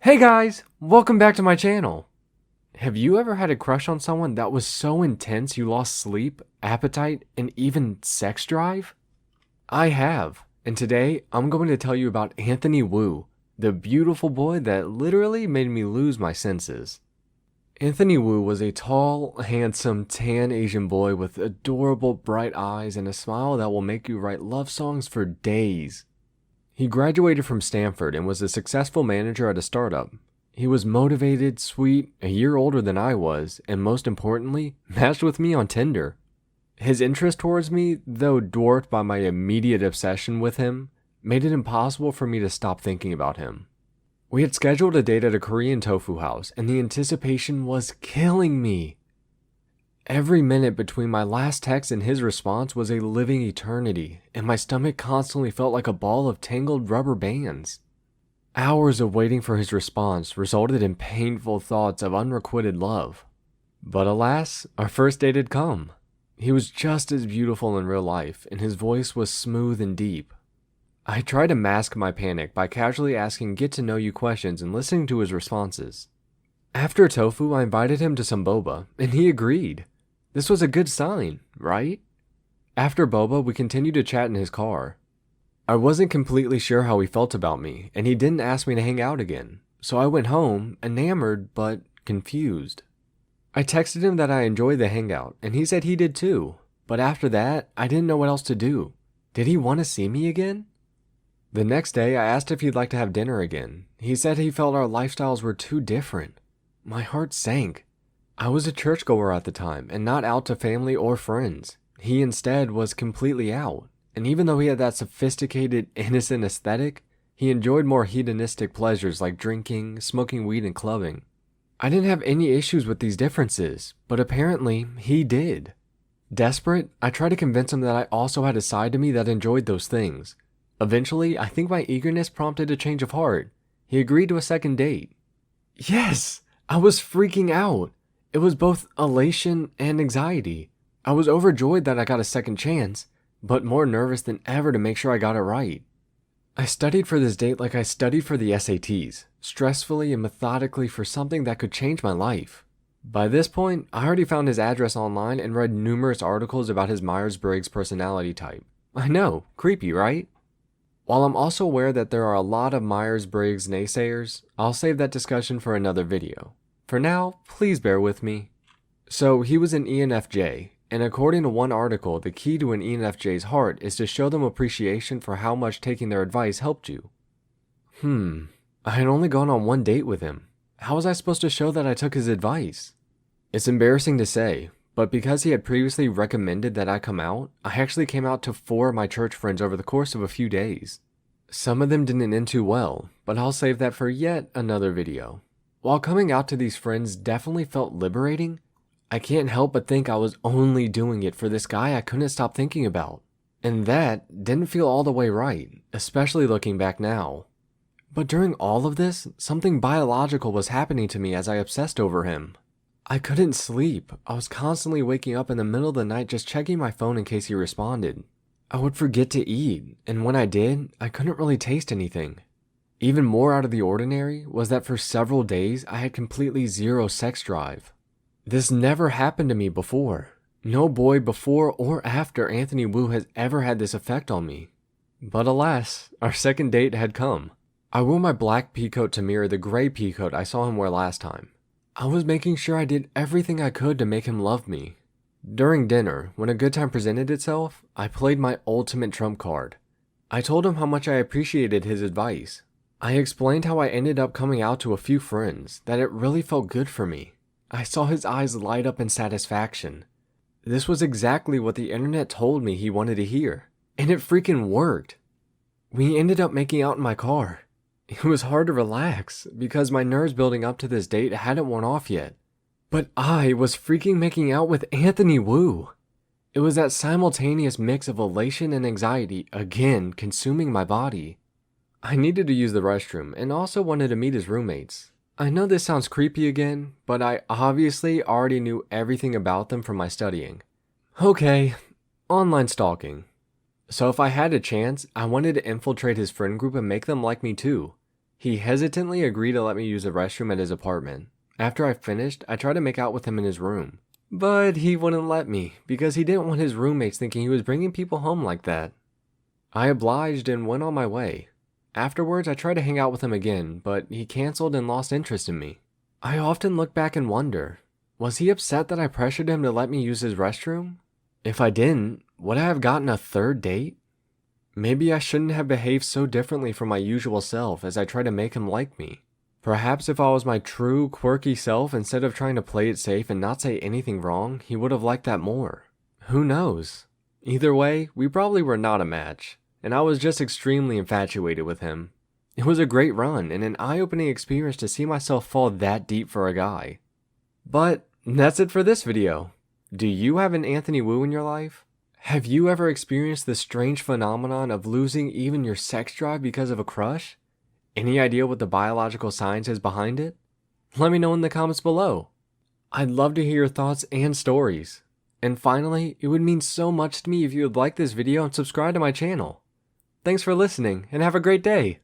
Hey guys, welcome back to my channel. Have you ever had a crush on someone that was so intense you lost sleep, appetite, and even sex drive? I have, and today I'm going to tell you about Anthony Wu, the beautiful boy that literally made me lose my senses. Anthony Wu was a tall, handsome, tan Asian boy with adorable bright eyes and a smile that will make you write love songs for days. He graduated from Stanford and was a successful manager at a startup. He was motivated, sweet, a year older than I was, and most importantly, matched with me on Tinder. His interest towards me, though dwarfed by my immediate obsession with him, made it impossible for me to stop thinking about him. We had scheduled a date at a Korean tofu house, and the anticipation was killing me. Every minute between my last text and his response was a living eternity, and my stomach constantly felt like a ball of tangled rubber bands. Hours of waiting for his response resulted in painful thoughts of unrequited love. But alas, our first date had come. He was just as beautiful in real life, and his voice was smooth and deep. I tried to mask my panic by casually asking get-to-know-you questions and listening to his responses. After tofu, I invited him to some boba, and he agreed. This was a good sign, right? After boba, we continued to chat in his car. I wasn't completely sure how he felt about me, and he didn't ask me to hang out again, so I went home, enamored but confused. I texted him that I enjoyed the hangout, and he said he did too, but after that, I didn't know what else to do. Did he want to see me again? The next day, I asked if he'd like to have dinner again. He said he felt our lifestyles were too different. My heart sank. I was a churchgoer at the time and not out to family or friends. He instead was completely out, and even though he had that sophisticated, innocent aesthetic, he enjoyed more hedonistic pleasures like drinking, smoking weed, and clubbing. I didn't have any issues with these differences, but apparently he did. Desperate, I tried to convince him that I also had a side to me that enjoyed those things. Eventually, I think my eagerness prompted a change of heart. He agreed to a second date. Yes! I was freaking out. It was both elation and anxiety. I was overjoyed that I got a second chance, but more nervous than ever to make sure I got it right. I studied for this date like I studied for the SATs, stressfully and methodically for something that could change my life. By this point, I already found his address online and read numerous articles about his Myers-Briggs personality type. I know, creepy, right? While I'm also aware that there are a lot of Myers-Briggs naysayers, I'll save that discussion for another video. For now, please bear with me. So he was an ENFJ, and according to one article, the key to an ENFJ's heart is to show them appreciation for how much taking their advice helped you. I had only gone on one date with him. How was I supposed to show that I took his advice? It's embarrassing to say, but because he had previously recommended that I come out, I actually came out to 4 of my church friends over the course of a few days. Some of them didn't end too well, but I'll save that for yet another video. While coming out to these friends definitely felt liberating, I can't help but think I was only doing it for this guy I couldn't stop thinking about. And that didn't feel all the way right, especially looking back now. But during all of this, something biological was happening to me as I obsessed over him. I couldn't sleep. I was constantly waking up in the middle of the night just checking my phone in case he responded. I would forget to eat, and when I did, I couldn't really taste anything. Even more out of the ordinary was that for several days I had completely zero sex drive. This never happened to me before. No boy before or after Anthony Wu has ever had this effect on me. But alas, our second date had come. I wore my black peacoat to mirror the gray peacoat I saw him wear last time. I was making sure I did everything I could to make him love me. During dinner, when a good time presented itself, I played my ultimate trump card. I told him how much I appreciated his advice. I explained how I ended up coming out to a few friends, that it really felt good for me. I saw his eyes light up in satisfaction. This was exactly what the internet told me he wanted to hear, and it freaking worked. We ended up making out in my car. It was hard to relax, because my nerves building up to this date hadn't worn off yet. But I was freaking making out with Anthony Wu. It was that simultaneous mix of elation and anxiety again consuming my body. I needed to use the restroom and also wanted to meet his roommates. I know this sounds creepy again, but I obviously already knew everything about them from my studying. Okay, online stalking. So if I had a chance, I wanted to infiltrate his friend group and make them like me too. He hesitantly agreed to let me use the restroom at his apartment. After I finished, I tried to make out with him in his room. But he wouldn't let me because he didn't want his roommates thinking he was bringing people home like that. I obliged and went on my way. Afterwards, I tried to hang out with him again, but he canceled and lost interest in me. I often look back and wonder, was he upset that I pressured him to let me use his restroom? If I didn't, would I have gotten a third date? Maybe I shouldn't have behaved so differently from my usual self as I tried to make him like me. Perhaps if I was my true, quirky self instead of trying to play it safe and not say anything wrong, he would have liked that more. Who knows? Either way, we probably were not a match, and I was just extremely infatuated with him. It was a great run and an eye-opening experience to see myself fall that deep for a guy. But that's it for this video. Do you have an Anthony Wu in your life? Have you ever experienced the strange phenomenon of losing even your sex drive because of a crush? Any idea what the biological science is behind it? Let me know in the comments below. I'd love to hear your thoughts and stories. And finally, it would mean so much to me if you would like this video and subscribe to my channel. Thanks for listening and have a great day.